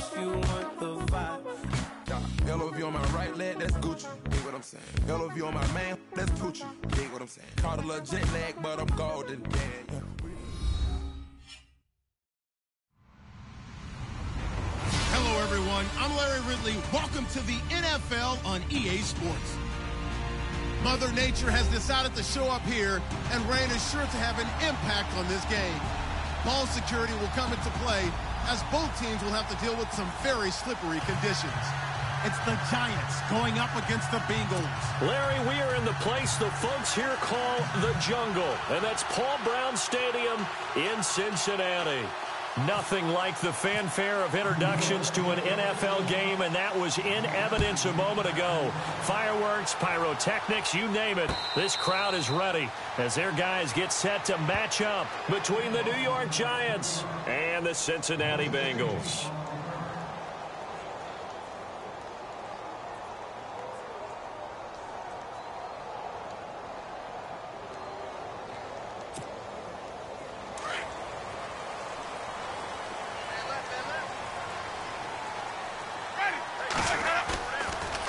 if you want the vibe. LOV on my right leg, that's Gucci. Dig what I'm saying? LOV on my man, that's Poochie. Dig what I'm saying? Caught a little jet lag, but I'm golden. Yeah. Hello, everyone. I'm Larry Ridley. Welcome to the NFL on EA Sports. Mother Nature has decided to show up here, and rain is sure to have an impact on this game. Ball security will come into play, as both teams will have to deal with some very slippery conditions. It's the Giants going up against the Bengals. Larry, we are in the place the folks here call the jungle, and that's Paul Brown Stadium in Cincinnati. Nothing like the fanfare of introductions to an NFL game, and that was in evidence a moment ago. Fireworks, pyrotechnics, you name it. This crowd is ready as their guys get set to match up between the New York Giants and the Cincinnati Bengals.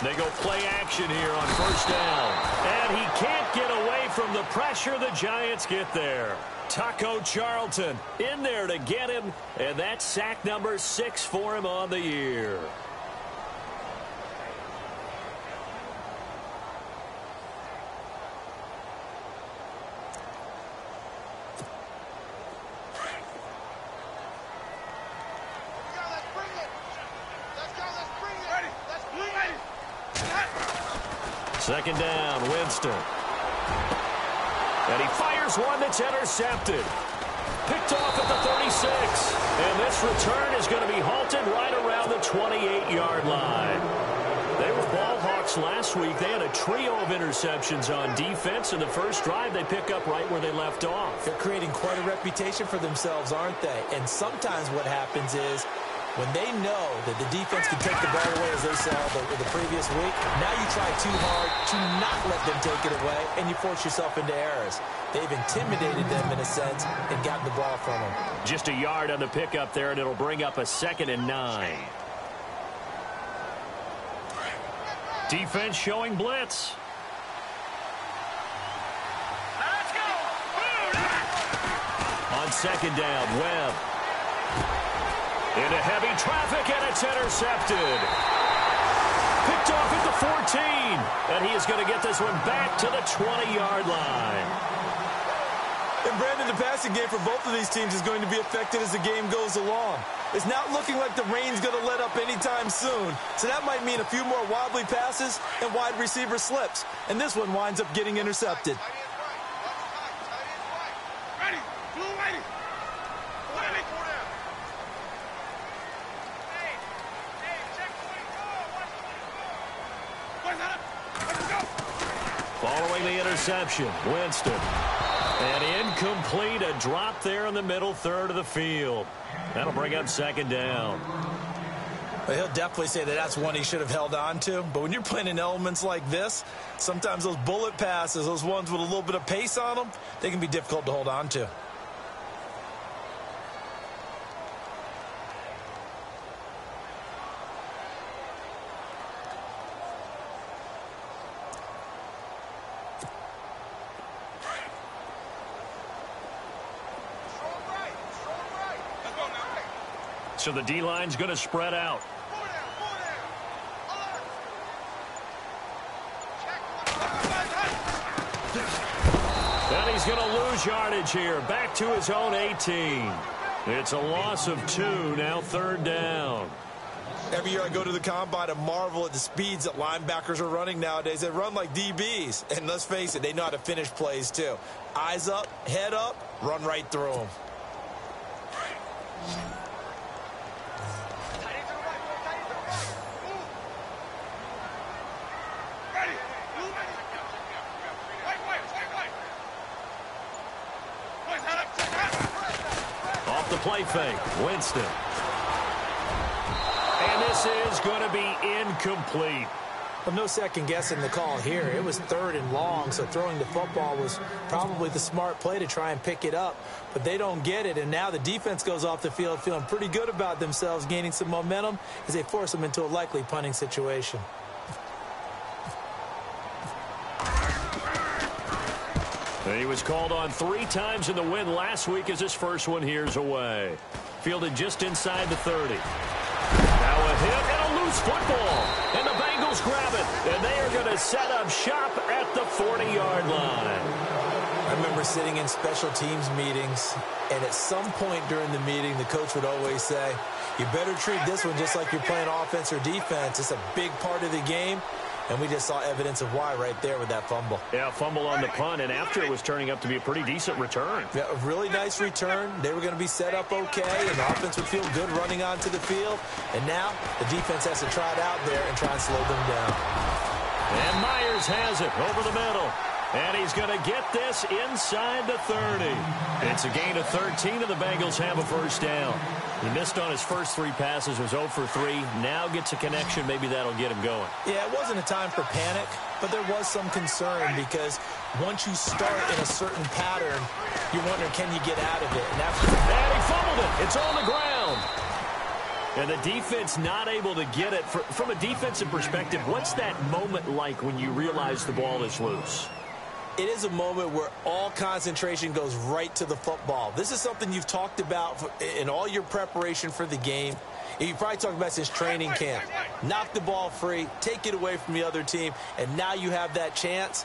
They go play action here on first down. And he can't get away from the pressure. The Giants get there. Taco Charlton in there to get him. And that's sack number 6 for him on the year. Second down, Winston. And he fires one that's intercepted. Picked off at the 36. And this return is going to be halted right around the 28-yard line. They were ball hawks last week. They had a trio of interceptions on defense. In the first drive, they pick up right where they left off. They're creating quite a reputation for themselves, aren't they? And sometimes what happens is, when they know that the defense can take the ball away, as they saw the previous week, now you try too hard to not let them take it away, and you force yourself into errors. They've intimidated them, in a sense, and gotten the ball from them. Just a yard on the pickup there, and it'll bring up a 2nd and 9. Defense showing blitz. Let's go! On second down, Webb. Into heavy traffic, and it's intercepted. Picked off at the 14. And he is going to get this one back to the 20-yard line. And, Brandon, the passing game for both of these teams is going to be affected as the game goes along. It's not looking like the rain's going to let up anytime soon. So that might mean a few more wobbly passes and wide receiver slips. And this one winds up getting intercepted. Following the interception, Winston. And incomplete, a drop there in the middle third of the field. That'll bring up second down. Well, he'll definitely say that that's one he should have held on to. But when you're playing in elements like this, sometimes those bullet passes, those ones with a little bit of pace on them, they can be difficult to hold on to. So the D-line's going to spread out. And he's going to lose yardage here. Back to his own 18. It's a loss of 2, now third down. Every year I go to the combine and marvel at the speeds that linebackers are running nowadays. They run like DBs. And let's face it, they know how to finish plays too. Eyes up, head up, run right through them. Off the play fake, Winston. And this is going to be incomplete. Well, no second guessing the call here. It was 3rd and long, so throwing the football was probably the smart play to try and pick it up. But they don't get it, and now the defense goes off the field feeling pretty good about themselves, gaining some momentum as they force them into a likely punting situation. He was called on 3 times in the win last week as his first one here's away. Fielded just inside the 30. Now a hit and a loose football. And the Bengals grab it. And they are going to set up shop at the 40-yard line. I remember sitting in special teams meetings, and at some point during the meeting, the coach would always say, you better treat this one just like you're playing offense or defense. It's a big part of the game. And we just saw evidence of why right there with that fumble. Yeah, fumble on the punt, and after it was turning up to be a pretty decent return. Yeah, a really nice return. They were going to be set up okay, and the offense would feel good running onto the field. And now the defense has to try it out there and try and slow them down. And Myers has it over the middle. And he's going to get this inside the 30. It's a gain of 13, and the Bengals have a first down. He missed on his first 3 passes, was 0 for 3. Now gets a connection. Maybe that'll get him going. Yeah, it wasn't a time for panic, but there was some concern because once you start in a certain pattern, you're wondering, can you get out of it? And he fumbled it. It's on the ground. And the defense not able to get it. From a defensive perspective, what's that moment like when you realize the ball is loose? It is a moment where all concentration goes right to the football. This is something you've talked about in all your preparation for the game. You probably talked about since training camp. Knock the ball free, take it away from the other team, and now you have that chance.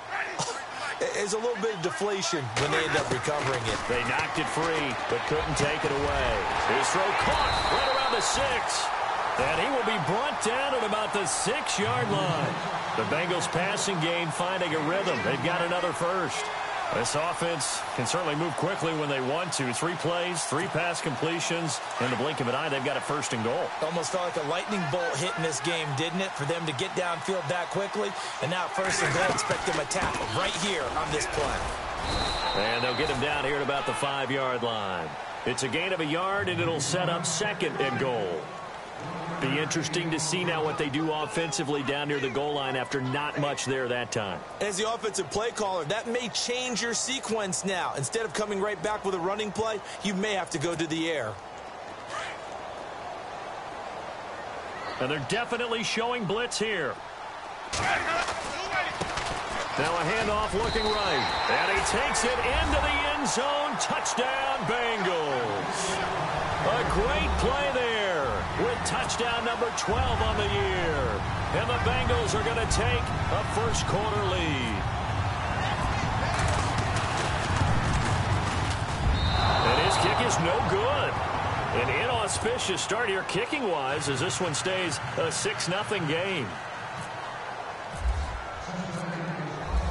There's a little bit of deflation when they end up recovering it. They knocked it free, but couldn't take it away. His throw caught right around the 6. And he will be brought down at about the 6-yard line. The Bengals passing game finding a rhythm. They've got another first. This offense can certainly move quickly when they want to. 3 plays, 3 pass completions. In the blink of an eye, they've got a 1st and goal. Almost felt like a lightning bolt hit in this game, didn't it? For them to get downfield that quickly. And now 1st and goal, expect them to tackle right here on this play. And they'll get him down here at about the 5-yard line. It's a gain of 1 yard, and it'll set up 2nd and goal. Be interesting to see now what they do offensively down near the goal line after not much there that time. As the offensive play caller, that may change your sequence now. Instead of coming right back with a running play, you may have to go to the air. And they're definitely showing blitz here. Now a handoff looking right. And he takes it into the end zone. Touchdown, Bengals. A great play there with touchdown number 12 on the year. And the Bengals are going to take a first-quarter lead. And his kick is no good. An inauspicious start here kicking-wise as this one stays a 6-0 game.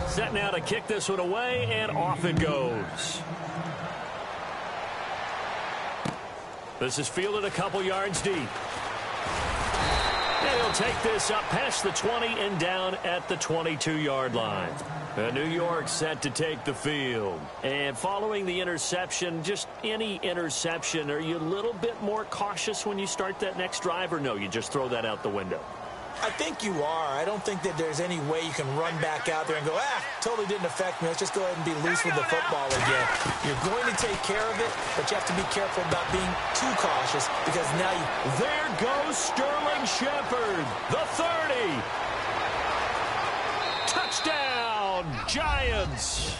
Set now to kick this one away, and off it goes. This is fielded a couple yards deep. And he'll take this up past the 20 and down at the 22-yard line. New York set to take the field. And following the interception, just any interception, are you a little bit more cautious when you start that next drive, or no, you just throw that out the window? I think you are. I don't think that there's any way you can run back out there and go, totally didn't affect me. Let's just go ahead and be loose with the football again. You're going to take care of it, but you have to be careful about being too cautious because now you... There goes Sterling Shepard, the 30. Touchdown, Giants.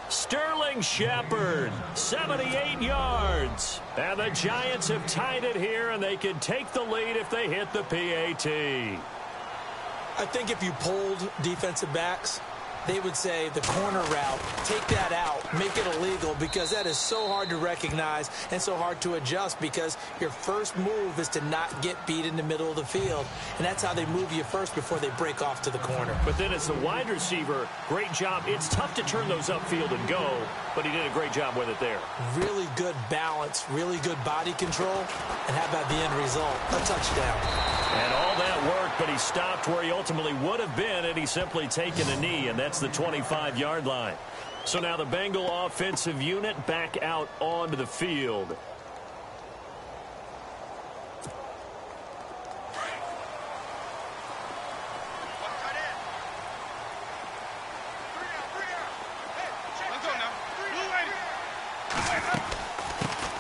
Sterling Shepard, 78 yards. And the Giants have tied it here, and they can take the lead if they hit the PAT. I think if you polled defensive backs, they would say the corner route, take that out, make it illegal, because that is so hard to recognize and so hard to adjust because your first move is to not get beat in the middle of the field. And that's how they move you first before they break off to the corner. But then as the wide receiver, great job. It's tough to turn those upfield and go, but he did a great job with it there. Really good balance, really good body control. And how about the end result? A touchdown. And all that work, but he stopped where he ultimately would have been, and he's simply taken a knee, and that's the 25-yard line. So now the Bengal offensive unit back out onto the field.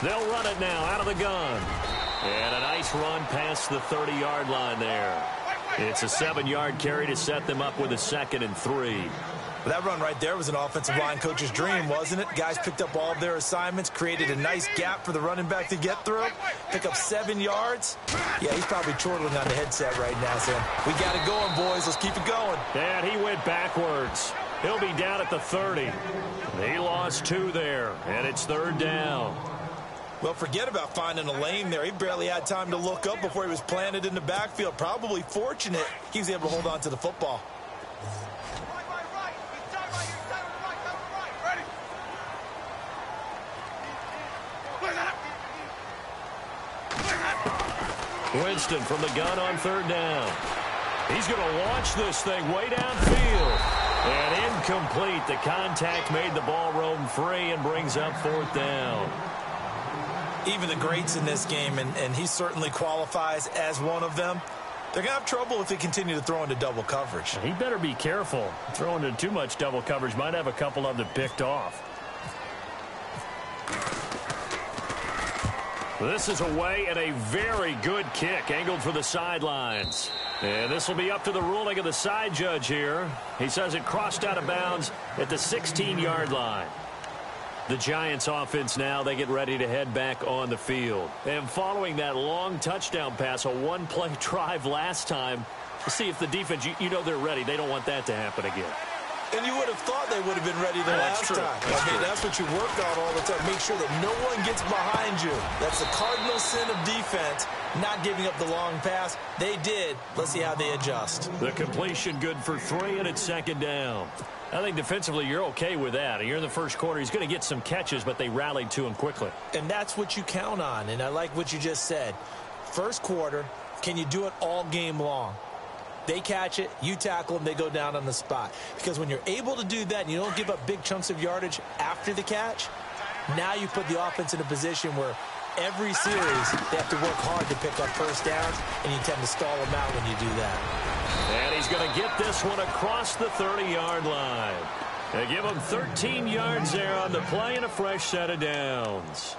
They'll run it now out of the gun. And a nice run past the 30-yard line there. It's a 7-yard carry to set them up with a 2nd and 3. That run right there was an offensive line coach's dream, wasn't it? Guys picked up all of their assignments, created a nice gap for the running back to get through, pick up 7 yards. Yeah, he's probably chortling on the headset right now, saying, we got it going, boys. Let's keep it going. And he went backwards. He'll be down at the 30. He lost 2 there, and it's 3rd down. Well, forget about finding a lane there. He barely had time to look up before he was planted in the backfield. Probably fortunate he was able to hold on to the football. Winston from the gun on 3rd down. He's going to launch this thing way downfield. And incomplete. The contact made the ball roam free and brings up 4th down. Even the greats in this game, and he certainly qualifies as one of them, they're going to have trouble if they continue to throw into double coverage. He better be careful. Throwing into too much double coverage might have a couple of them picked off. This is away and a very good kick angled for the sidelines. And this will be up to the ruling of the side judge here. He says it crossed out of bounds at the 16-yard line. The Giants offense now, they get ready to head back on the field. And following that long touchdown pass, a one-play drive last time, to see if the defense, you know they're ready. They don't want that to happen again. And you would have thought they would have been ready the last time. That's what you work on all the time. Make sure that no one gets behind you. That's the cardinal sin of defense, not giving up the long pass. They did. Let's see how they adjust. The completion good for 3, and it's 2nd down. I think defensively you're okay with that. You're in the first quarter. He's going to get some catches, but they rallied to him quickly. And that's what you count on, and I like what you just said. First quarter, can you do it all game long? They catch it, you tackle them, they go down on the spot. Because when you're able to do that and you don't give up big chunks of yardage after the catch, now you put the offense in a position where every series they have to work hard to pick up first downs, and you tend to stall them out when you do that. And he's going to get this one across the 30-yard line. They give him 13 yards there on the play and a fresh set of downs.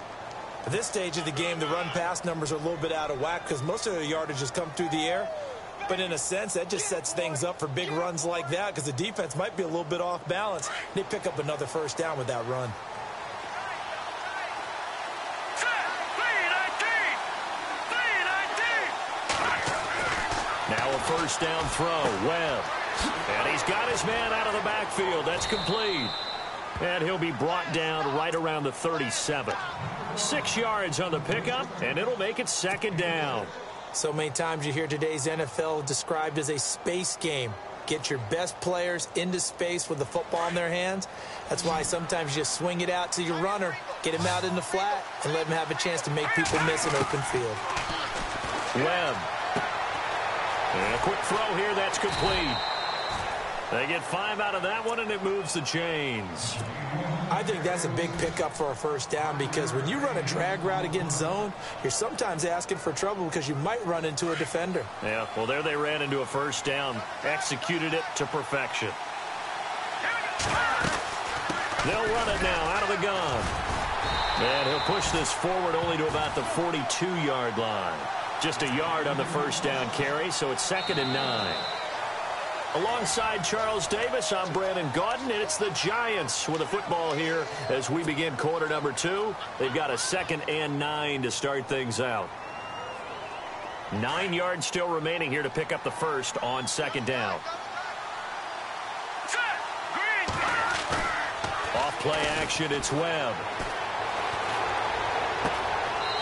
At this stage of the game, the run-pass numbers are a little bit out of whack because most of the yardage has come through the air. But in a sense, that just sets things up for big runs like that because the defense might be a little bit off balance. They pick up another first down with that run. Now a first down throw. Webb. And he's got his man out of the backfield. That's complete. And he'll be brought down right around the 37. 6 yards on the pickup, and it'll make it 2nd down. So many times you hear today's NFL described as a space game. Get your best players into space with the football in their hands. That's why sometimes you just swing it out to your runner, get him out in the flat, and let him have a chance to make people miss an open field. Webb. And a quick throw here, that's complete. They get 5 out of that one, and it moves the chains. I think that's a big pickup for a first down because when you run a drag route against zone, you're sometimes asking for trouble because you might run into a defender. Yeah, well, there they ran into a first down, executed it to perfection. They'll run it now out of the gun. And he'll push this forward only to about the 42-yard line. Just a yard on the first down carry, so it's 2nd and 9. Alongside Charles Davis, I'm Brandon Gaudin, and it's the Giants with the football here as we begin quarter number 2. They've got a 2nd and 9 to start things out. 9 yards still remaining here to pick up the first on 2nd down. Off play action, it's Webb.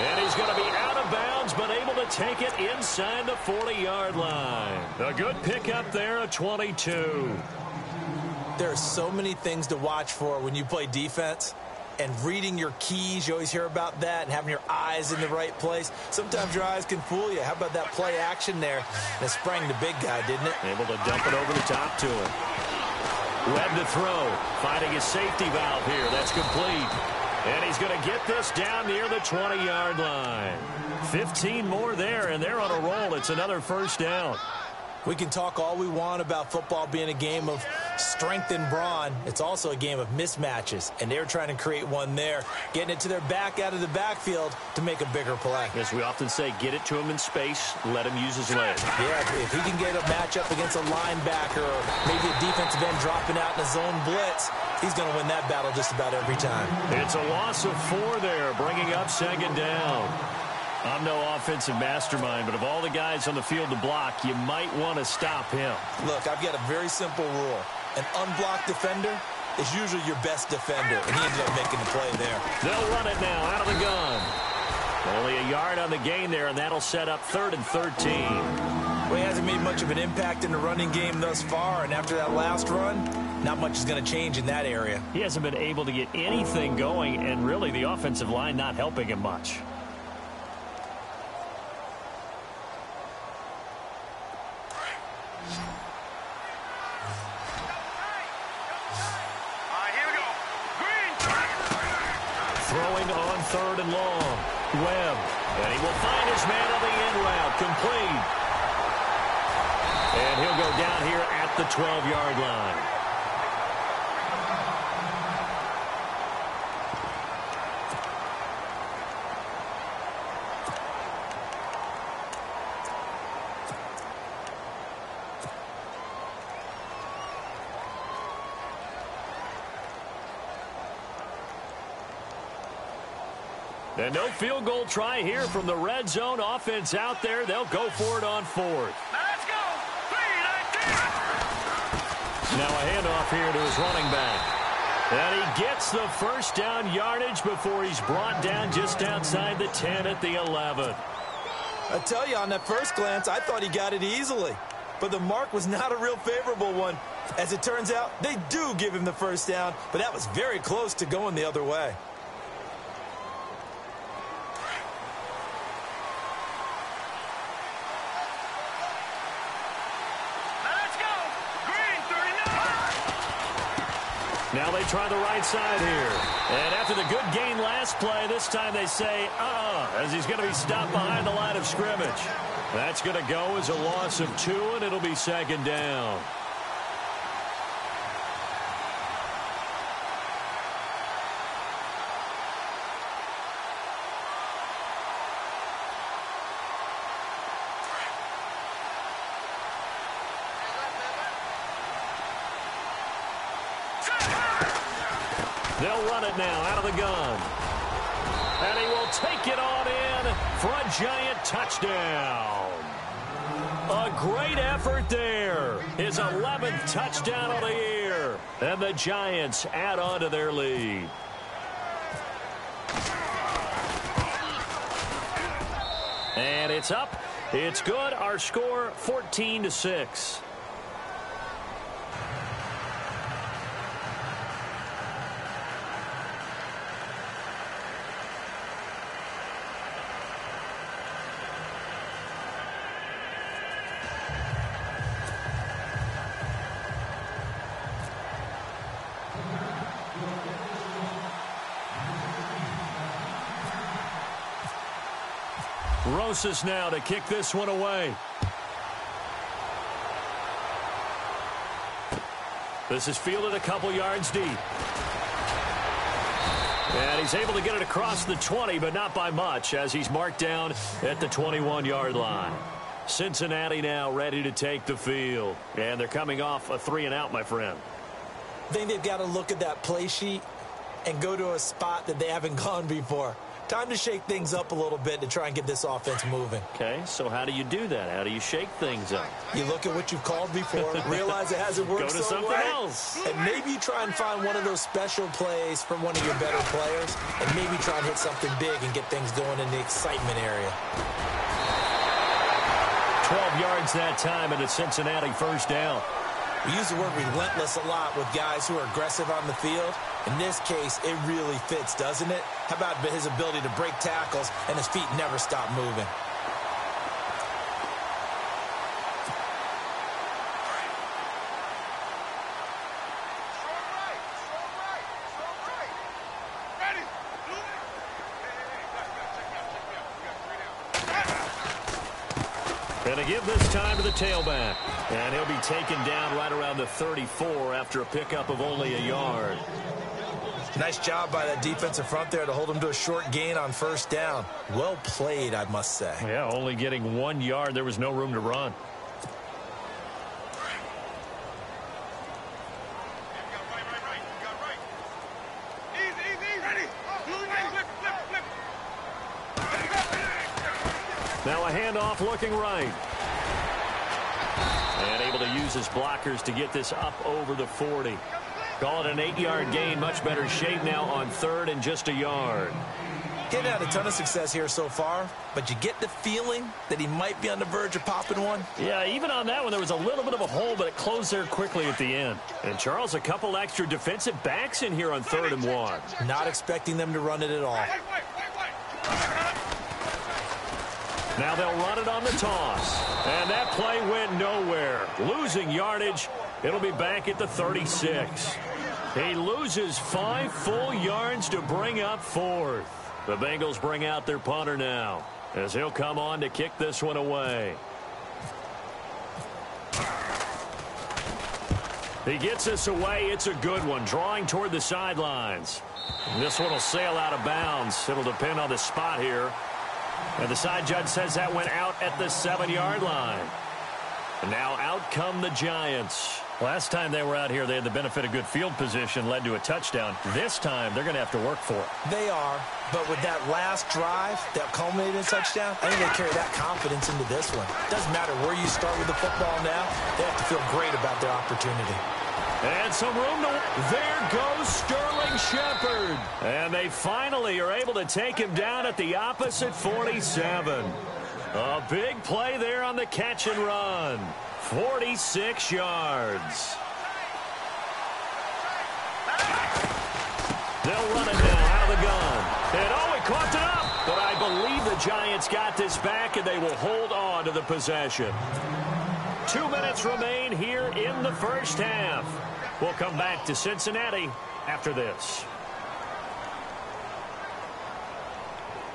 And he's going to be out of bounds, but able to take it inside the 40-yard line. A good pickup there at 22. There are so many things to watch for when you play defense. And reading your keys, you always hear about that, and having your eyes in the right place. Sometimes your eyes can fool you. How about that play action there? And it sprang the big guy, didn't it? Able to dump it over the top to him. Webb to throw, finding his safety valve here. That's complete. And he's going to get this down near the 20-yard line. 15 more there, and they're on a roll. It's another first down. We can talk all we want about football being a game of strength and brawn. It's also a game of mismatches, and they're trying to create one there, getting it to their back out of the backfield to make a bigger play. As we often say, get it to him in space, let him use his legs. Yeah, if he can get a matchup against a linebacker or maybe a defensive end dropping out in a zone blitz, he's going to win that battle just about every time. It's a loss of 4 there, bringing up 2nd down. I'm no offensive mastermind, but of all the guys on the field to block, you might want to stop him. Look, I've got a very simple rule. An unblocked defender is usually your best defender, and he ended up making the play there. They'll run it now out of the gun. Only a yard on the gain there, and that'll set up 3rd and 13. Well, he hasn't made much of an impact in the running game thus far, and after that last run, not much is going to change in that area. He hasn't been able to get anything going, and really the offensive line not helping him much. Throwing on 3rd and long. Webb. And he will find his man on the end route. Complete. And he'll go down here at the 12-yard line. And no field goal try here from the red zone offense out there. They'll go for it on 4th. Let's go. 3-19. Now a handoff here to his running back. And he gets the first down yardage before he's brought down just outside the 10 at the 11. I tell you, on that first glance, I thought he got it easily. But the mark was not a real favorable one. As it turns out, they do give him the first down, but that was very close to going the other way. Now they try the right side here. And after the good gain last play, this time they say, as he's going to be stopped behind the line of scrimmage. That's going to go as a loss of 2, and it'll be 2nd down. They'll run it now out of the gun. And he will take it on in for a giant touchdown. A great effort there. His 11th touchdown of the year. And the Giants add on to their lead. And it's up. It's good. Our score 14-6. Rosas now to kick this one away. This is fielded a couple yards deep. And he's able to get it across the 20, but not by much, as he's marked down at the 21-yard line. Cincinnati now ready to take the field. And they're coming off a 3-and-out, my friend. I think they've got to look at that play sheet and go to a spot that they haven't gone before. Time to shake things up a little bit to try and get this offense moving. Okay, so how do you do that? How do you shake things up? You look at what you've called before, realize it hasn't worked Go to so something well, else. and maybe you try and find one of those special plays from one of your better players, and maybe try and hit something big and get things going in the excitement area. 12 yards that time, and a Cincinnati first down. We use the word relentless a lot with guys who are aggressive on the field. In this case, it really fits, doesn't it? How about his ability to break tackles and his feet never stop moving? And to give this time to the tailback. And he'll be taken down right around the 34 after a pickup of only a yard. Nice job by that defensive front there to hold him to a short gain on first down. Well played, I must say. Yeah, only getting 1 yard. There was no room to run. Now a handoff looking right. And able to use his blockers to get this up over the 40. Call it an 8-yard gain. Much better shape now on third and just a yard. Getting had a ton of success here so far, but you get the feeling that he might be on the verge of popping one. Yeah, even on that one, there was a little bit of a hole, but it closed there quickly at the end. And, Charles, a couple extra defensive backs in here on 3rd and 1. Not expecting them to run it at all. Now they'll run it on the toss. And that play went nowhere. Losing yardage. It'll be back at the 36. He loses 5 full yards to bring up 4th. The Bengals bring out their punter now, as he'll come on to kick this one away. He gets this away. It's a good one, drawing toward the sidelines. And this one will sail out of bounds. It'll depend on the spot here. And the side judge says that went out at the 7-yard line. And now out come the Giants. Last time they were out here, they had the benefit of good field position, led to a touchdown. This time, they're going to have to work for it. They are, but with that last drive that culminated in a touchdown, I think they carry that confidence into this one. Doesn't matter where you start with the football now, they have to feel great about their opportunity. And some room to... There goes Sterling Shepard. And they finally are able to take him down at the opposite 47. A big play there on the catch and run. 46 yards. They'll run it now out of the gun. And oh, he caught it up. But I believe the Giants got this back, and they will hold on to the possession. 2 minutes remain here in the first half. We'll come back to Cincinnati after this.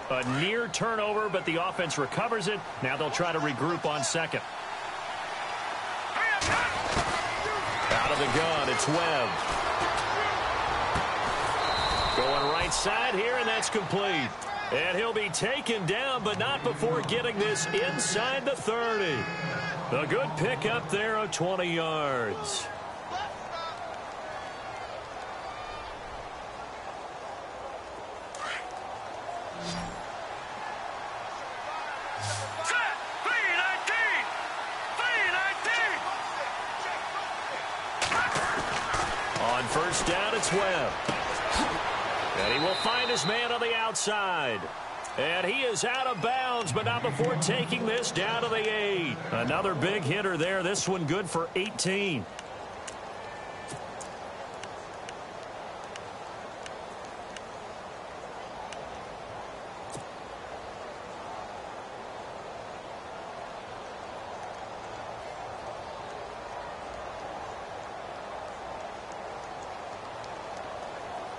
A near turnover, but the offense recovers it. Now they'll try to regroup on second. Out of the gun, it's Webb. Going right side here, and that's complete. And he'll be taken down, but not before getting this inside the 30. A good pickup there of 20 yards. On first down, it's Webb. And he will find his man on the outside. And he is out of bounds, but not before taking this down to the 8. Another big hitter there. This one good for 18.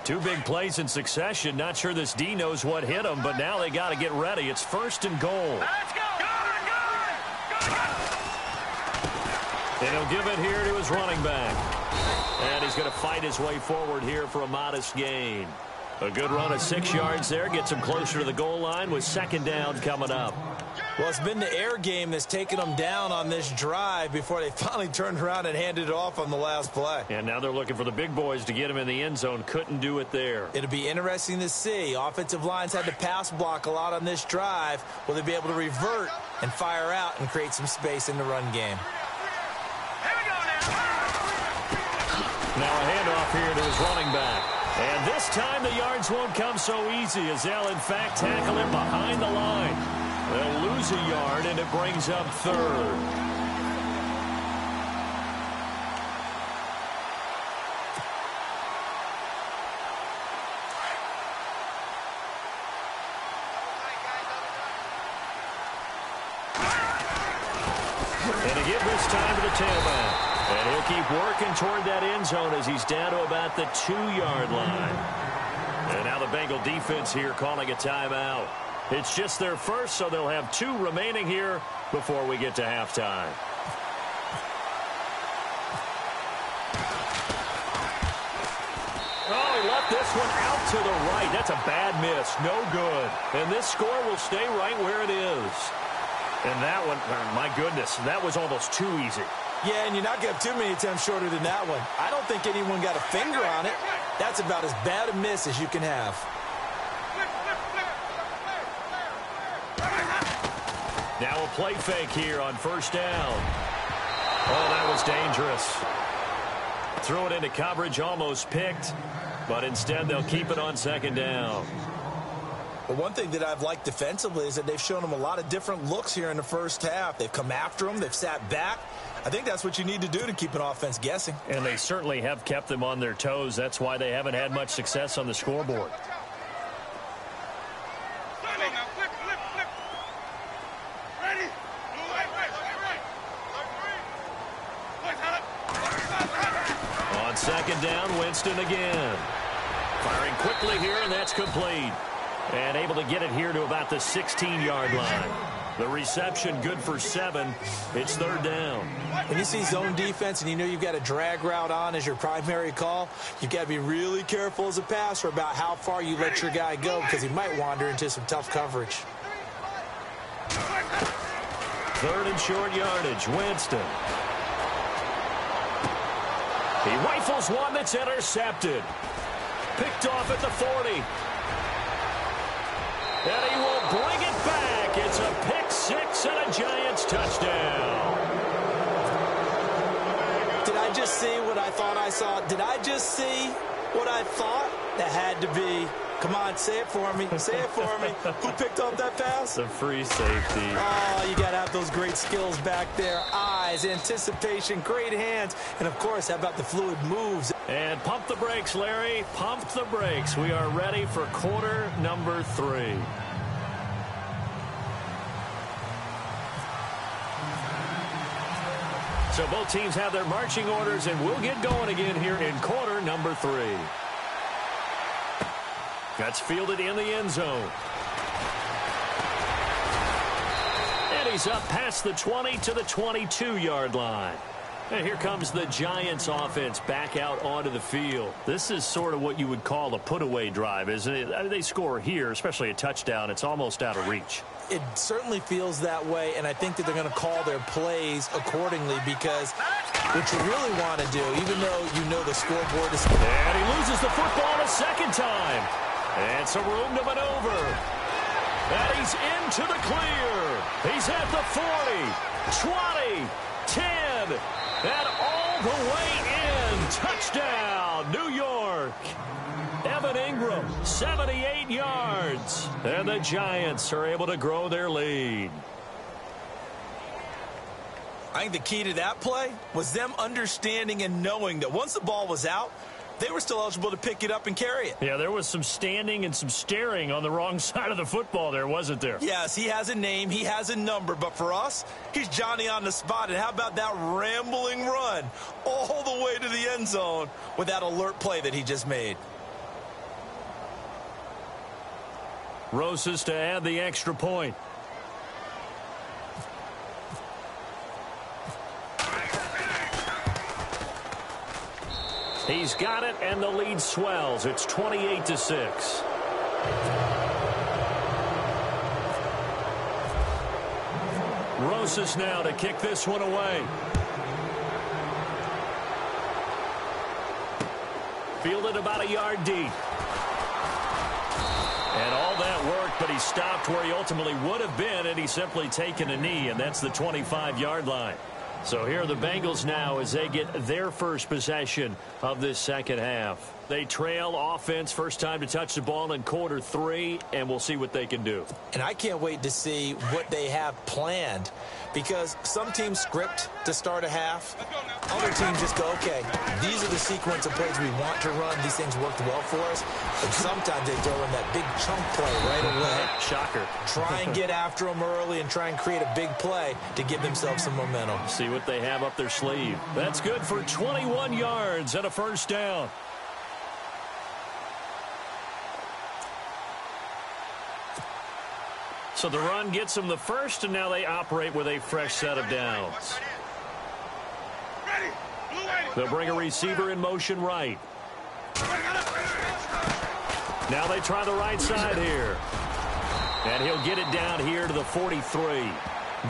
Two big plays in succession. Not sure this D knows what hit him, but now they got to get ready. It's 1st and goal. Let's go! And he'll give it here to his running back. And he's going to fight his way forward here for a modest gain. A good run of 6 yards there. Gets him closer to the goal line with 2nd down coming up. Well, it's been the air game that's taken them down on this drive before they finally turned around and handed it off on the last play. And now they're looking for the big boys to get him in the end zone. Couldn't do it there. It'll be interesting to see. Offensive lines had to pass block a lot on this drive. Will they be able to revert and fire out and create some space in the run game? Now a handoff here to his running back. And this time the yards won't come so easy as they'll, in fact, tackle him behind the line. They'll lose a yard, and it brings up 3rd. And to give this time to the tailback. And he'll keep working toward that end zone as he's down to about the 2-yard line. And now the Bengal defense here calling a timeout. It's just their first, so they'll have 2 remaining here before we get to halftime. Oh, he left this one out to the right. That's a bad miss. No good. And this score will stay right where it is. And that one, my goodness, that was almost too easy. Yeah, and you're not going to have too many attempts shorter than that one. I don't think anyone got a finger on it. That's about as bad a miss as you can have. Now a play fake here on first down. Oh, that was dangerous. Threw it into coverage, almost picked, but instead they'll keep it on second down. But one thing that I've liked defensively is that they've shown them a lot of different looks here in the first half. They've come after them. They've sat back. I think that's what you need to do to keep an offense guessing. And they certainly have kept them on their toes. That's why they haven't had much success on the scoreboard. On second down, Winston again. Firing quickly here, and that's complete. And able to get it here to about the 16-yard line. The reception good for 7. It's third down. When you see zone defense and you know you've got a drag route on as your primary call, you've got to be really careful as a passer about how far you let your guy go because he might wander into some tough coverage. Third and short yardage, Winston. He rifles one that's intercepted. Picked off at the 40. And he will bring it back. It's a pick 6 and a Giants touchdown. Did I just see what I thought I saw? Did I just see what I thought? That had to be. Come on, say it for me. Say it for me. Who picked up that pass? The free safety. Oh, you got to have those great skills back there. Eyes, anticipation, great hands, and, of course, how about the fluid moves? And pump the brakes, Larry. Pump the brakes. We are ready for quarter number 3. So both teams have their marching orders, and we'll get going again here in quarter number 3. That's fielded in the end zone. And he's up past the 20 to the 22-yard line. And here comes the Giants offense back out onto the field. This is sort of what you would call a put-away drive, isn't it? I mean, they score here, especially a touchdown. It's almost out of reach. It certainly feels that way, and I think that they're going to call their plays accordingly because what you really want to do, even though you know the scoreboard is... And he loses the football a second time. And some room to maneuver. And he's into the clear. He's at the 40, 20, 10, and all the way in. Touchdown, New York. Evan Ingram, 78 yards. And the Giants are able to grow their lead. I think the key to that play was them understanding and knowing that once the ball was out, they were still eligible to pick it up and carry it. Yeah, there was some standing and some staring on the wrong side of the football there, wasn't there? Yes, he has a name, he has a number, but for us, he's Johnny on the spot. And how about that rambling run all the way to the end zone with that alert play that he just made? Rosas to add the extra point. He's got it, and the lead swells. It's 28-6. Rosas now to kick this one away. Fielded about a yard deep. And all that worked, but he stopped where he ultimately would have been, and he's simply taken a knee, and that's the 25-yard line. So here are the Bengals now as they get their first possession of this second half. They trail offense, first time to touch the ball in quarter 3, and we'll see what they can do. And I can't wait to see what they have planned because some teams script to start a half. Other teams just go, okay, these are the sequence of plays we want to run. These things worked well for us. But sometimes they throw in that big chunk play right away. Shocker. Try and get after them early and try and create a big play to give themselves some momentum. See what they have up their sleeve. That's good for 21 yards and a first down. So the run gets them the first, and now they operate with a fresh set of downs. They'll bring a receiver in motion right. Now they try the right side here. And he'll get it down here to the 43.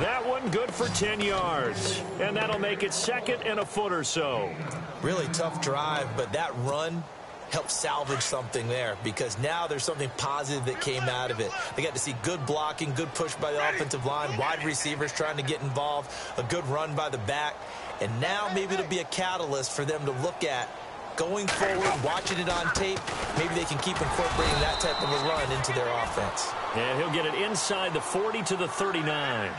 That one good for 10 yards. And that'll make it 2nd and a foot or so. Really tough drive, but that run helped salvage something there, because now there's something positive that came out of it. They got to see good blocking, good push by the offensive line, wide receivers trying to get involved, a good run by the back. And now maybe it'll be a catalyst for them to look at going forward, watching it on tape. Maybe they can keep incorporating that type of a run into their offense. And he'll get it inside the 40 to the 39.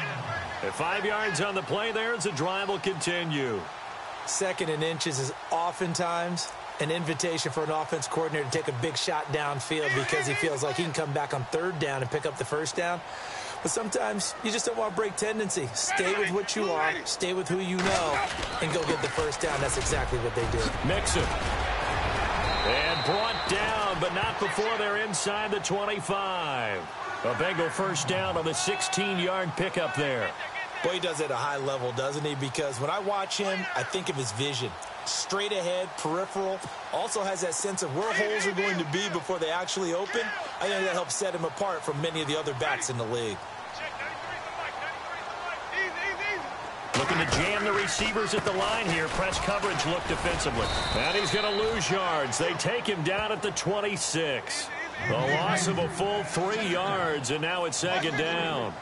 At 5 yards on the play there as the drive will continue. 2nd and inches is oftentimes an invitation for an offense coordinator to take a big shot downfield because he feels like he can come back on 3rd down and pick up the 1st down. But sometimes you just don't want to break tendency. Stay with what you are, stay with who you know, and go get the 1st down. That's exactly what they did. Mixon. And brought down, but not before they're inside the 25. A Bengal 1st down on the 16-yard pickup there. Boy, he does it at a high level, doesn't he? Because when I watch him, I think of his vision. Straight ahead, peripheral. Also has that sense of where holes are going to be before they actually open. I think that helps set him apart from many of the other backs in the league. Looking to jam the receivers at the line here. Press coverage look defensively. And he's going to lose yards. They take him down at the 26. The loss of a full 3 yards, and now it's 2nd down.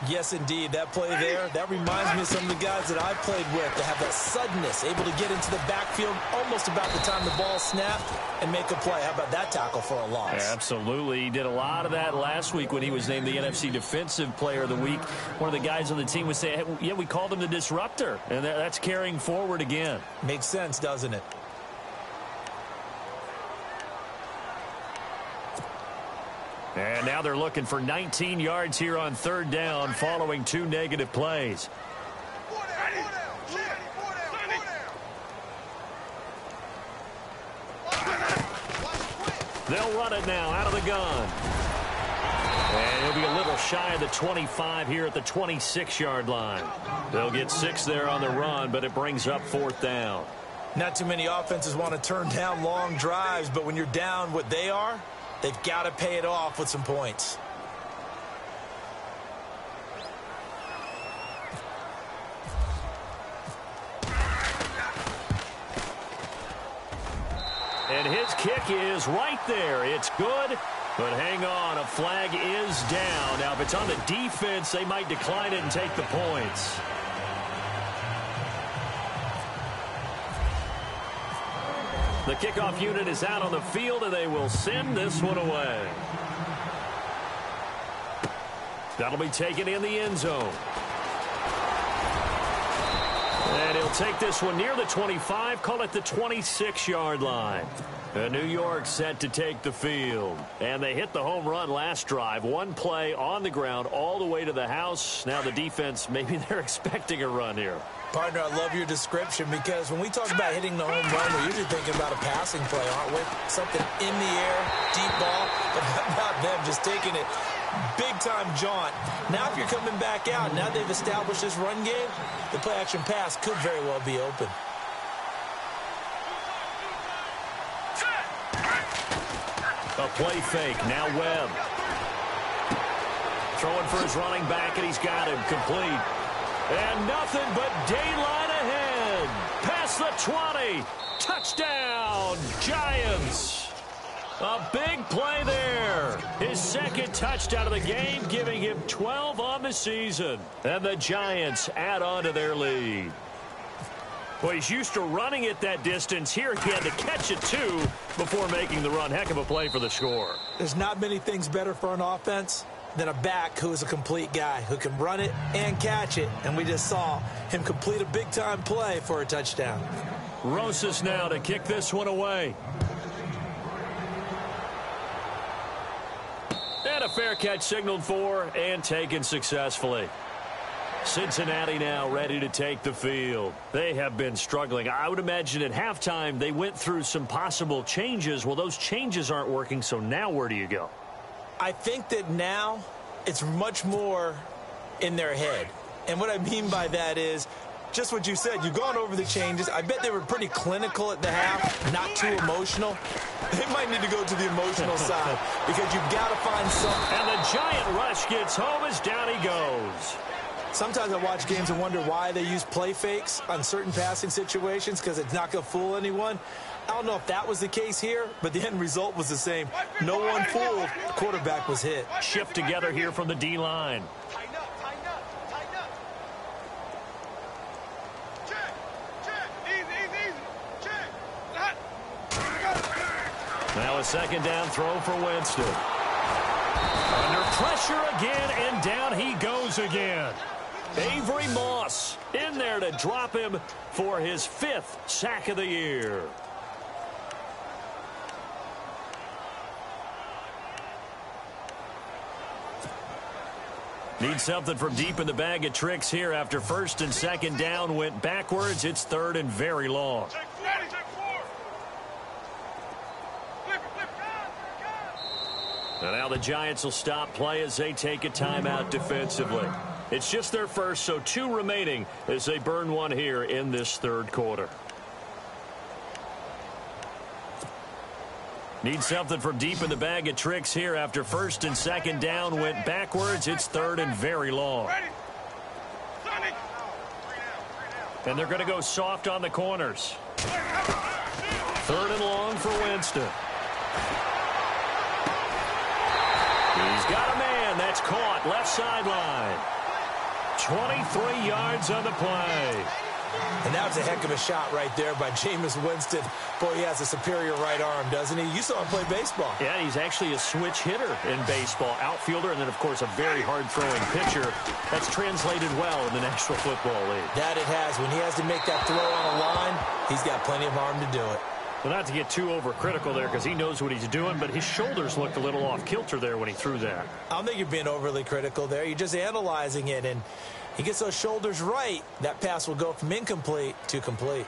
Yes, indeed. That play there, that reminds me of some of the guys that I played with to have that suddenness, able to get into the backfield almost about the time the ball snapped and make a play. How about that tackle for a loss? Absolutely. He did a lot of that last week when he was named the NFC Defensive Player of the Week. One of the guys on the team would say, hey, yeah, we called him the disruptor, and that's carrying forward again. Makes sense, doesn't it? And now they're looking for 19 yards here on 3rd down following 2 negative plays. They'll run it now out of the gun. And he'll be a little shy of the 25 here at the 26-yard line. They'll get 6 there on the run, but it brings up 4th down. Not too many offenses want to turn down long drives, but when you're down what they are, they've got to pay it off with some points. And his kick is right there. It's good, but hang on. A flag is down. Now, if it's on the defense, they might decline it and take the points. The kickoff unit is out on the field, and they will send this one away. That'll be taken in the end zone. And he'll take this one near the 25, call it the 26-yard line. New York set to take the field. And they hit the home run last drive. One play on the ground all the way to the house. Now the defense, maybe they're expecting a run here. Partner, I love your description, because when we talk about hitting the home run, we're usually thinking about a passing play, aren't we? Something in the air, deep ball, but how about them just taking it big-time jaunt. Now if you're coming back out, now they've established this run game, the play-action pass could very well be open. A play fake, now Webb. Throwing for his running back, and he's got him complete. And nothing but daylight ahead. Past the 20. Touchdown, Giants. A big play there. His 2nd touchdown of the game, giving him 12 on the season. And the Giants add on to their lead. Well, he's used to running it that distance. Here he had to catch it, too, before making the run. Heck of a play for the score. There's not many things better for an offense than a back who is a complete guy, who can run it and catch it. And we just saw him complete a big-time play for a touchdown. Rosas now to kick this one away. And a fair catch signaled for and taken successfully. Cincinnati now ready to take the field. They have been struggling. I would imagine at halftime they went through some possible changes. Well, those changes aren't working, so now where do you go? I think that now it's much more in their head. And what I mean by that is just what you said. You've gone over the changes. I bet they were pretty clinical at the half, not too emotional. They might need to go to the emotional side because you've got to find something. And the giant rush gets home as down he goes. Sometimes I watch games and wonder why they use play fakes on certain passing situations because it's not going to fool anyone. I don't know if that was the case here, but the end result was the same. No one fooled. The quarterback was hit. Shift together here from the D-line. Tighten up, tighten up, tighten up. Check, check. Easy, easy, easy. Check. Now a second down throw for Winston. Under pressure again, and down he goes again. Avery Moss in there to drop him for his 5th sack of the year. Need something from deep in the bag of tricks here after 1st and 2nd down went backwards. It's 3rd and very long. Check 4, check 4. Flip it, flip it. And now the Giants will stop play as they take a timeout defensively. It's just their first, so 2 remaining as they burn one here in this 3rd quarter. Need something from deep in the bag of tricks here after 1st and 2nd down went backwards. It's 3rd and very long. Ready. Sonny. And they're going to go soft on the corners. 3rd and long for Winston. He's got a man. That's caught. Left sideline. 23 yards on the play. And that was a heck of a shot right there by Jameis Winston. Boy, he has a superior right arm, doesn't he? You saw him play baseball. Yeah, he's actually a switch hitter in baseball. Outfielder, and then, of course, a very hard-throwing pitcher. That's translated well in the National Football League. That it has. When he has to make that throw on a line, he's got plenty of arm to do it. Well, not to get too overcritical there because he knows what he's doing, but his shoulders looked a little off kilter there when he threw that. I don't think you're being overly critical there. You're just analyzing it, and he gets those shoulders right. That pass will go from incomplete to complete.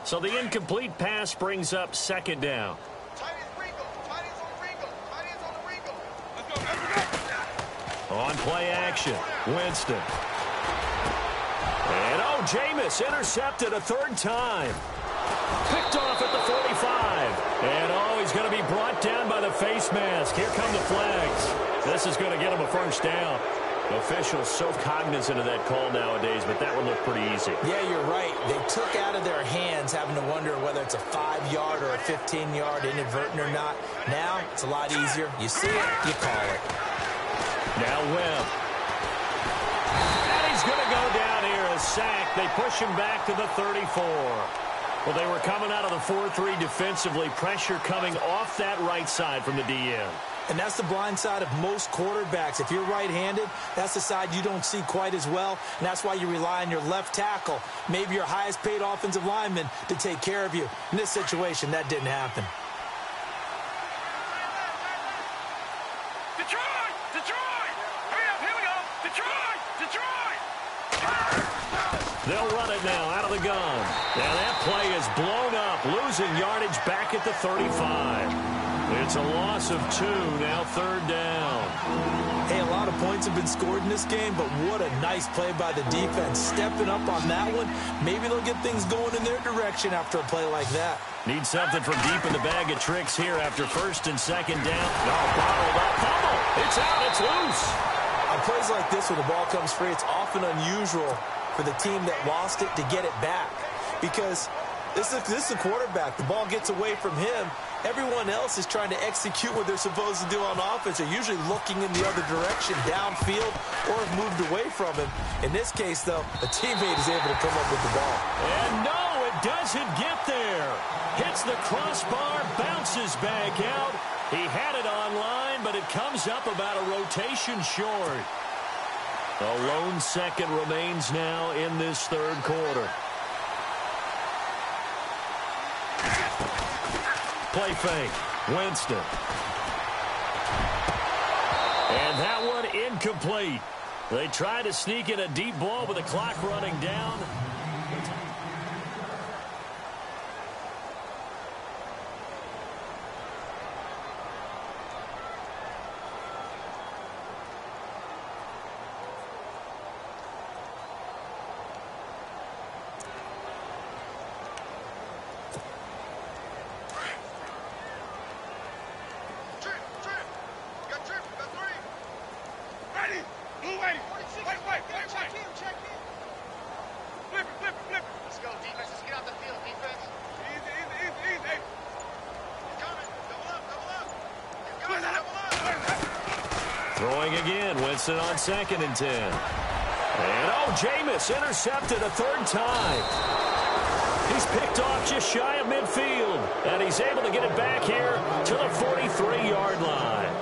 So the incomplete pass brings up 2nd down. Tight ends Ringo. Tight ends on Ringo. Tight ends on the Ringo. Let's go, let's go. On play action, Winston. And Jameis intercepted a 3rd time. Picked off at the 45. And he's going to be brought down by the face mask. Here come the flags. This is going to get him a 1st down. Officials so cognizant of that call nowadays, but that one looked pretty easy. Yeah, you're right. They took out of their hands having to wonder whether it's a 5-yard or a 15-yard inadvertent or not. Now, it's a lot easier. You see it, you call it. Now Webb. And he's going to go down here, a sack. They push him back to the 34. Well, they were coming out of the 4-3 defensively. Pressure coming off that right side from the DN. And that's the blind side of most quarterbacks. If you're right-handed, that's the side you don't see quite as well. And that's why you rely on your left tackle, maybe your highest-paid offensive lineman, to take care of you. In this situation, that didn't happen. Detroit! Detroit! Hurry up, here we go! Detroit! Detroit! They'll run it now out of the gun. Now that play is blown up, losing yardage back at the 35. It's a loss of 2, now 3rd down. Hey, a lot of points have been scored in this game, but what a nice play by the defense. Stepping up on that one, maybe they'll get things going in their direction after a play like that. Need something from deep in the bag of tricks here after 1st and 2nd down. No, bottled up. Fumble. It's out. It's loose. On plays like this where the ball comes free, it's often unusual for the team that lost it to get it back because this is a quarterback. The ball gets away from him. Everyone else is trying to execute what they're supposed to do on offense. They're usually looking in the other direction, downfield, or have moved away from him. In this case, though, a teammate is able to come up with the ball. And no, it doesn't get there. Hits the crossbar, bounces back out. He had it online, but it comes up about a rotation short. A lone second remains now in this 3rd quarter. Play fake. Winston. And that one incomplete. They try to sneak in a deep ball with the clock running down. Blue waiting. Wait. Check in. Flip it. Let's go, defense. Let's get out the field, defense. Easy. You're coming. Double up. You're Double up. Throwing again. Winston on 2nd and 10. And, Jameis intercepted a third time. He's picked off just shy of midfield. And he's able to get it back here to the 43-yard line.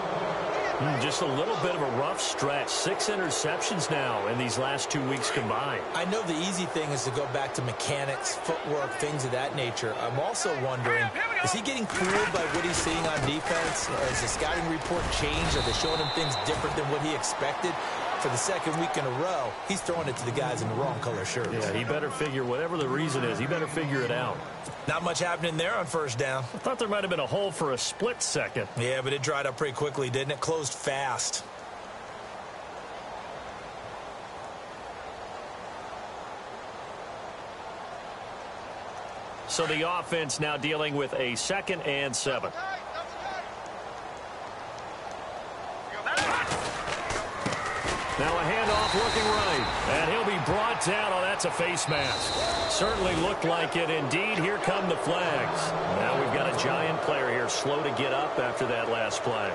Just a little bit of a rough stretch. 6 interceptions now in these last 2 weeks combined. I know the easy thing is to go back to mechanics, footwork, things of that nature. I'm also wondering, is he getting fooled by what he's seeing on defense? Has the scouting report changed? Are they showing him things different than what he expected? For the second week in a row, he's throwing it to the guys in the wrong color shirts. Yeah, he better figure, whatever the reason is, he better figure it out. Not much happening there on first down. I thought there might have been a hole for a split second. Yeah, but it dried up pretty quickly, didn't it? Closed fast. So the offense now dealing with a 2nd and 7. Now a handoff looking right. And he'll be brought down. Oh, that's a face mask. Certainly looked like it. Indeed, here come the flags. Now we've got a giant player here slow to get up after that last play.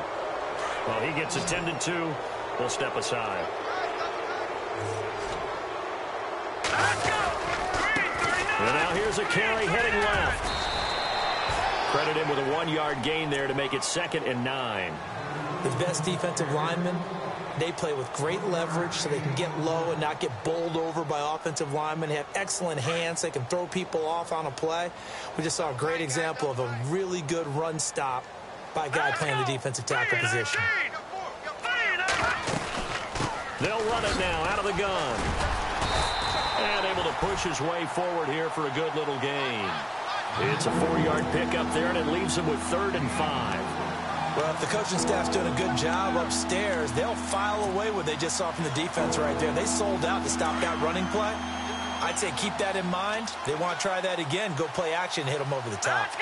Well, he gets attended to. We'll step aside. And now here's a carry heading left. Credit him with a 1-yard gain there to make it 2nd and 9. The best defensive linemen, they play with great leverage so they can get low and not get bowled over by offensive linemen. They have excellent hands. They can throw people off on a play. We just saw a great example of a really good run stop by a guy playing the defensive tackle position. They'll run it now out of the gun. And able to push his way forward here for a good little gain. It's a 4-yard pickup there, and it leaves him with 3rd and 5. Well, if the coaching staff's doing a good job upstairs, they'll file away what they just saw from the defense right there. They sold out to stop that running play. I'd say keep that in mind. They want to try that again. Go play action and hit them over the top.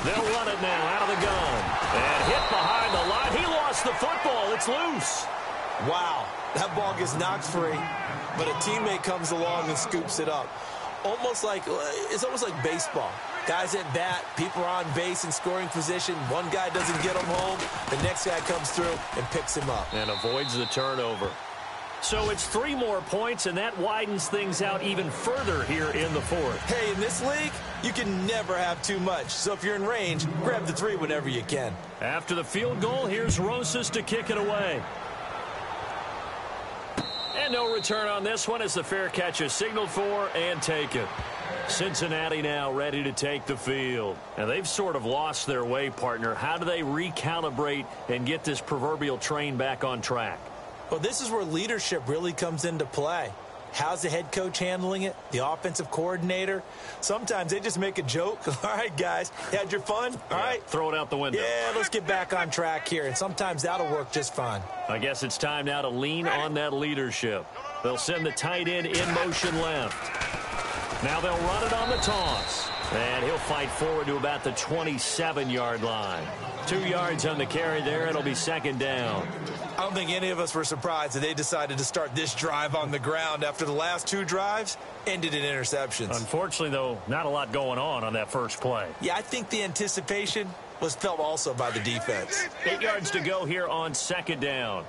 They'll run it now out of the gun. And hit behind the line. He lost the football. It's loose. Wow, that ball gets knocked free, but a teammate comes along and scoops it up. It's almost like baseball. Guys at bat, people are on base in scoring position. One guy doesn't get him home. The next guy comes through and picks him up. And avoids the turnover. So it's 3 more points, and that widens things out even further here in the 4th. Hey, in this league, you can never have too much. So if you're in range, grab the 3 whenever you can. After the field goal, here's Rosas to kick it away. And no return on this one as the fair catch is signaled for and taken. Cincinnati now ready to take the field. And they've sort of lost their way, partner. How do they recalibrate and get this proverbial train back on track? Well, this is where leadership really comes into play. How's the head coach handling it? The offensive coordinator? Sometimes they just make a joke. All right, guys, you had your fun? All right. Throw it out the window. Yeah, let's get back on track here. And sometimes that'll work just fine. I guess it's time now to lean on that leadership. They'll send the tight end in motion left. Now they'll run it on the toss. And he'll fight forward to about the 27-yard line. 2 yards on the carry there. It'll be 2nd down. I don't think any of us were surprised that they decided to start this drive on the ground after the last 2 drives ended in interceptions. Unfortunately, though, not a lot going on that first play. Yeah, I think the anticipation was felt also by the defense. 8 yards to go here on 2nd down.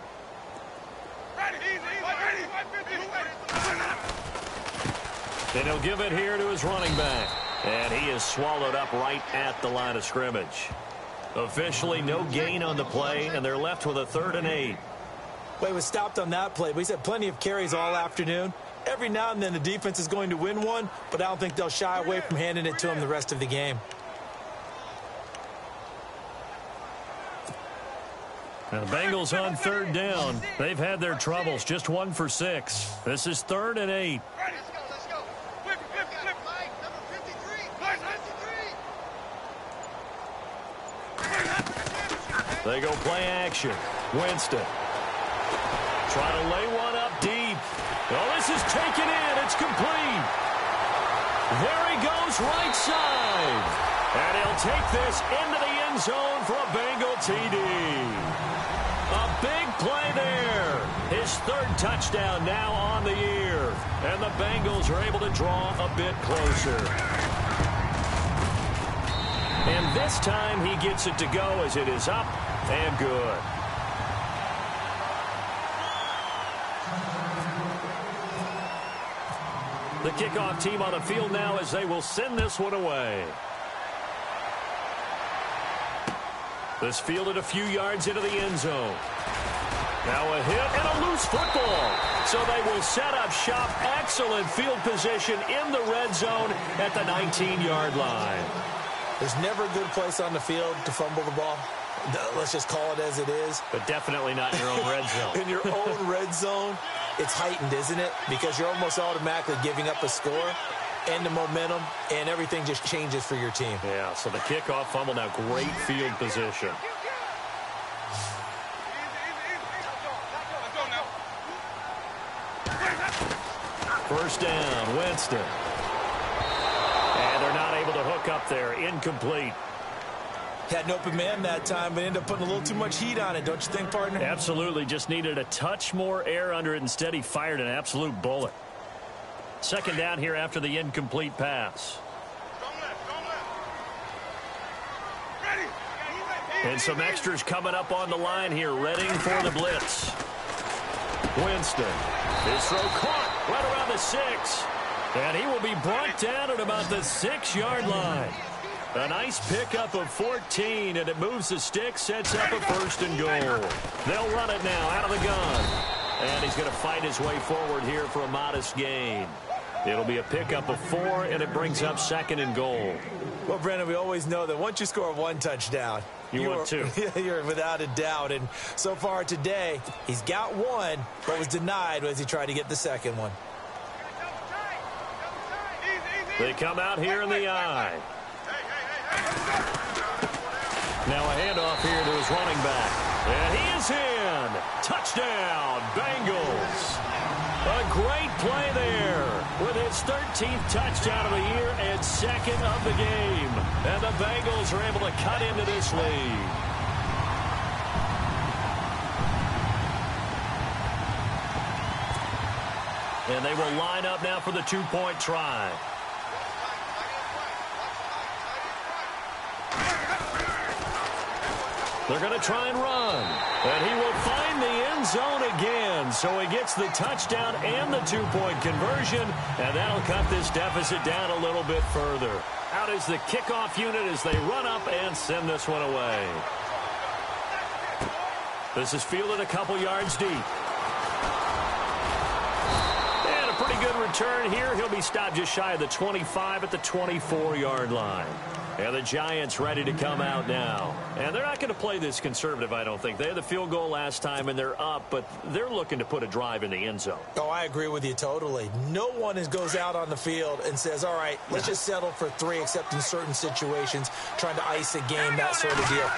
And he'll give it here to his running back. And he is swallowed up right at the line of scrimmage. Officially no gain on the play, and they're left with a 3rd and 8. Well, he was stopped on that play, but he's had plenty of carries all afternoon. Every now and then the defense is going to win one, but I don't think they'll shy away from handing it to him the rest of the game. Now the Bengals on 3rd down. They've had their troubles, just 1 for 6. This is 3rd and 8. Let's go. Flip, Mike, number 53. They go play action. Winston. Try to lay one up deep. Oh, this is taken in. It's complete. There he goes right side. And he'll take this into the end zone for a Bengal TD. A big play there. His third touchdown now on the year. And the Bengals are able to draw a bit closer. And this time he gets it to go as it is up and good. The kickoff team on the field now as they will send this one away. This fielded a few yards into the end zone. Now a hit and a loose football. So they will set up shop. Excellent field position in the red zone at the 19-yard line. There's never a good place on the field to fumble the ball. Let's just call it as it is. But definitely not in your own red zone. In your own red zone, it's heightened, isn't it? Because you're almost automatically giving up a score and the momentum, and everything just changes for your team. Yeah, so the kickoff fumble, now great field position. First down, Winston. And they're not able to hook up there. Incomplete. Had an open man that time, but ended up putting a little too much heat on it, don't you think, partner? Absolutely. Just needed a touch more air under it. Instead, he fired an absolute bullet. Second down here after the incomplete pass. And some extras coming up on the line here, readying for the blitz. Winston. His throw caught right around the 6. And he will be brought down at about the 6-yard line. A nice pickup of 14, and it moves the stick, sets up a first and goal. They'll run it now out of the gun. And he's going to fight his way forward here for a modest gain. It'll be a pickup of 4, and it brings up second and goal. Well, Brandon, we always know that once you score one touchdown, you want two. You're without a doubt. And so far today, he's got one, but was denied as he tried to get the second one. They come out here in the eye. Now a handoff here to his running back. And he is in. Touchdown, Bengals. A great play there with his 13th touchdown of the year and second of the game. And the Bengals are able to cut into this lead. And they will line up now for the two-point try. They're going to try and run. And he will find the end zone again. So he gets the touchdown and the two-point conversion. And that'll cut this deficit down a little bit further. Out is the kickoff unit as they run up and send this one away. This is fielded a couple yards deep. And a pretty good return here. He'll be stopped just shy of the 25 at the 24-yard line. And the Giants ready to come out now. And they're not going to play this conservative, I don't think. They had the field goal last time, and they're up, but they're looking to put a drive in the end zone. Oh, I agree with you totally. No one goes out on the field and says, all right, let's just settle for 3, except in certain situations, trying to ice a game, that sort of deal.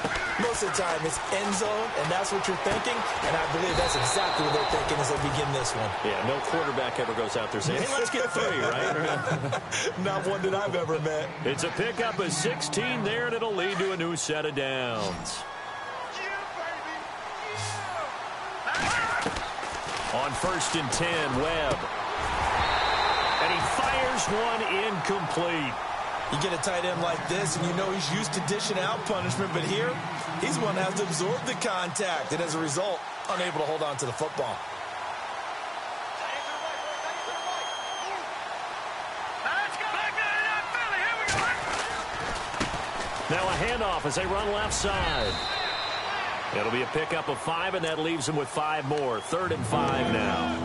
Most of the time, it's end zone, and that's what you're thinking, and I believe that's exactly what they're thinking as they begin this one. Yeah, no quarterback ever goes out there saying, hey, let's get 3, right? Not one that I've ever met. It's a pickup of 16 there, and it'll lead to a new set of downs. On 1st and 10, Webb. And he fires one incomplete. You get a tight end like this, and you know he's used to dishing out punishment, but here, he's one that has to absorb the contact, and as a result, unable to hold on to the football. Now a handoff as they run left side. It'll be a pickup of 5, and that leaves them with 5 more. 3rd and 5 now.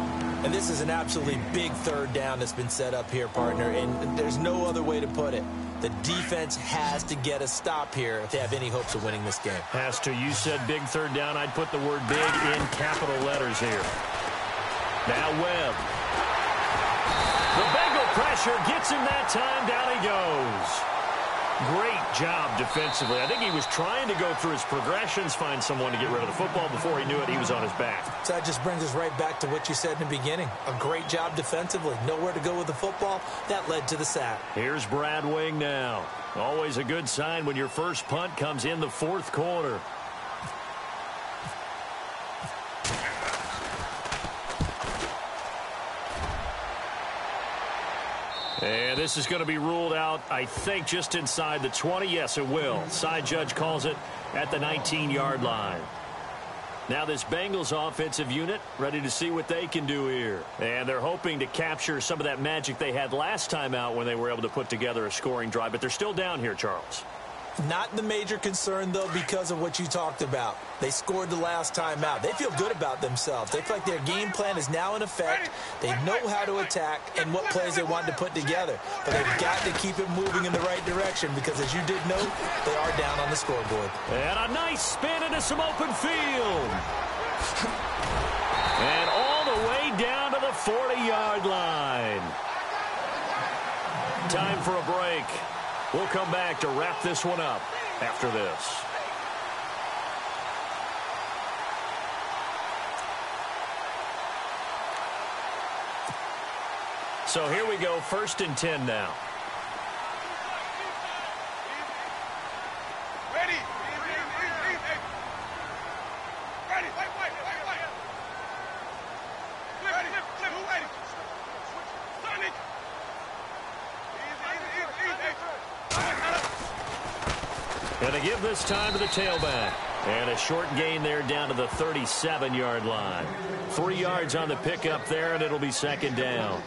And this is an absolutely big third down that's been set up here, partner, and there's no other way to put it. The defense has to get a stop here if they have any hopes of winning this game. Has to. You said big third down. I'd put the word big in capital letters here. Now Webb. The Bengal pressure gets him that time. Down he goes. Great job defensively. I think he was trying to go through his progressions, find someone to get rid of the football. Before he knew it, he was on his back. So that just brings us right back to what you said in the beginning. A great job defensively. Nowhere to go with the football. That led to the sack. Here's Brad Wing now. Always a good sign when your first punt comes in the 4th quarter. And this is going to be ruled out, I think, just inside the 20. Yes, it will. Side judge calls it at the 19-yard line. Now this Bengals offensive unit ready to see what they can do here. And they're hoping to capture some of that magic they had last time out when they were able to put together a scoring drive. But they're still down here, Charles. Not the major concern, though, because of what you talked about. They scored the last time out. They feel good about themselves. They feel like their game plan is now in effect. They know how to attack and what plays they want to put together. But they've got to keep it moving in the right direction because, as you did note, they are down on the scoreboard. And a nice spin into some open field. And all the way down to the 40-yard line. Time for a break. We'll come back to wrap this one up after this. So here we go, 1st and 10 now. Ready. Ready. Wait. Flip. Who ready? Sonic. And they give this time to the tailback. And a short gain there down to the 37-yard line. 3 yards on the pickup there, and it'll be 2nd down.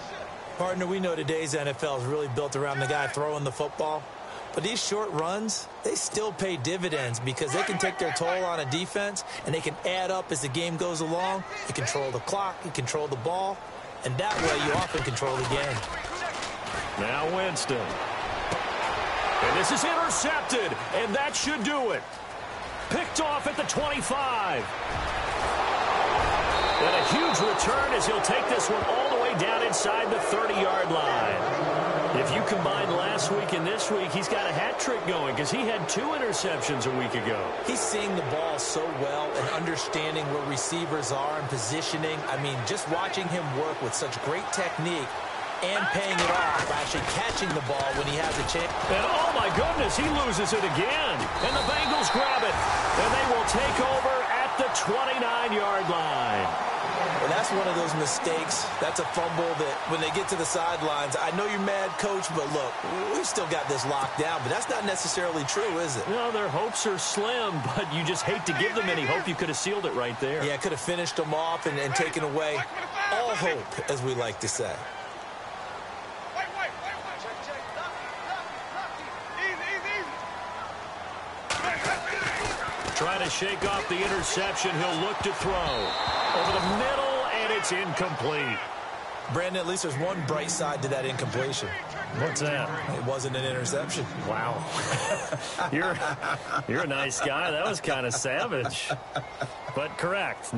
Partner, we know today's NFL is really built around the guy throwing the football. But these short runs, they still pay dividends because they can take their toll on a defense, and they can add up as the game goes along. You control the clock, you control the ball, and that way you often control the game. Now Winston. And this is intercepted, and that should do it. Picked off at the 25. And a huge return as he'll take this one all the way down inside the 30-yard line. If you combine last week and this week, he's got a hat trick going because he had 2 interceptions a week ago. He's seeing the ball so well and understanding where receivers are and positioning. I mean, just watching him work with such great technique and paying it off by actually catching the ball when he has a chance. And oh my goodness, he loses it again. And the Bengals grab it. And they will take over at the 29-yard line. Well, that's one of those mistakes. That's a fumble that when they get to the sidelines, I know you're mad, Coach, but look, we've still got this locked down. But that's not necessarily true, is it? No, their hopes are slim, but you just hate to give them any hope. You could have sealed it right there. Yeah, could have finished them off and taken away all hope, as we like to say. Trying to shake off the interception. He'll look to throw. Over the middle, and it's incomplete. Brandon, at least there's one bright side to that incompletion. What's that? It wasn't an interception. Wow. You're a nice guy. That was kind of savage. But correct.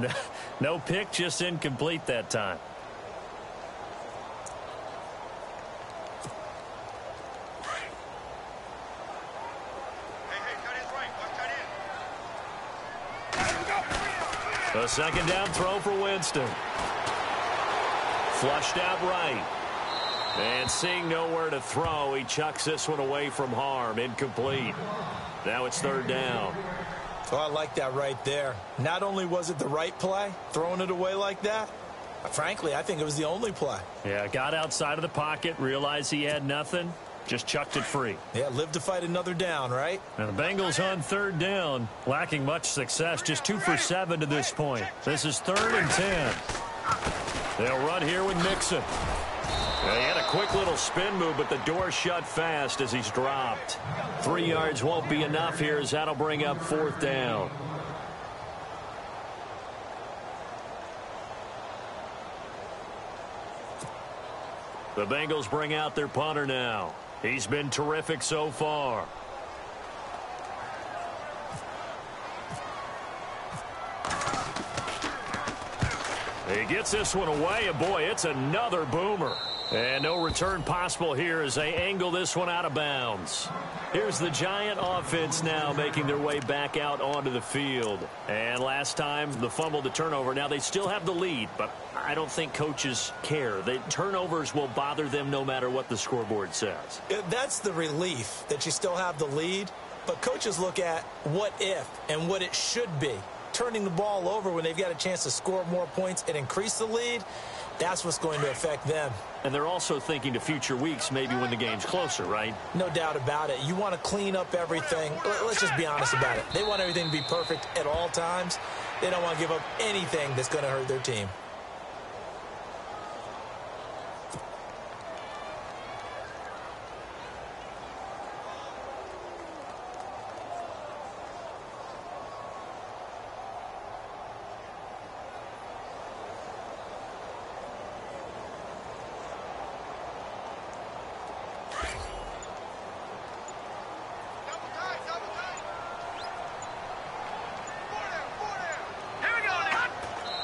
No pick, just incomplete that time. A 2nd down throw for Winston. Flushed out right. And seeing nowhere to throw, he chucks this one away from harm. Incomplete. Now it's 3rd down. Oh, I like that right there. Not only was it the right play, throwing it away like that, frankly, I think it was the only play. Yeah, got outside of the pocket, realized he had nothing, just chucked it free. Yeah, live to fight another down, right? And the Bengals on 3rd down, lacking much success, just 2 for 7 to this point. This is 3rd and 10. They'll run here with Mixon. He had a quick little spin move, but the door shut fast as he's dropped. 3 yards won't be enough here as that'll bring up 4th down. The Bengals bring out their punter now. He's been terrific so far. He gets this one away, and boy, it's another boomer. And no return possible here as they angle this one out of bounds. Here's the Giant offense now making their way back out onto the field. And last time, the fumble to turnover. Now, they still have the lead, but I don't think coaches care. The turnovers will bother them no matter what the scoreboard says. That's the relief that you still have the lead. But coaches look at what if and what it should be. turning the ball over when they've got a chance to score more points and increase the lead, that's what's going to affect them. And they're also thinking to future weeks, maybe when the game's closer, right? No doubt about it. You want to clean up everything. Let's just be honest about it. They want everything to be perfect at all times. They don't want to give up anything that's going to hurt their team.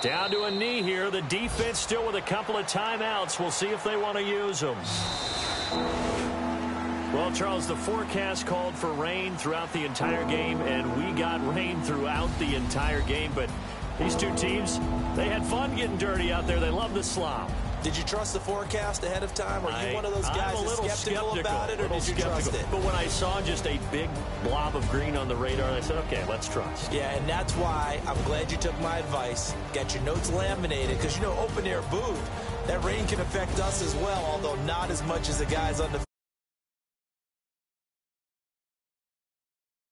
Down to a knee here. The defense still with a couple of timeouts. We'll see if they want to use them. Well, Charles, the forecast called for rain throughout the entire game, and we got rain throughout the entire game. But these two teams, they had fun getting dirty out there. They love the slop. Did you trust the forecast ahead of time? Are you one of those guys that's skeptical about it, or did you trust it? But when I saw just a big blob of green on the radar, I said, okay, let's trust. Yeah, and that's why I'm glad you took my advice. Got your notes laminated, because, you know, open-air booth, that rain can affect us as well, although not as much as the guys on the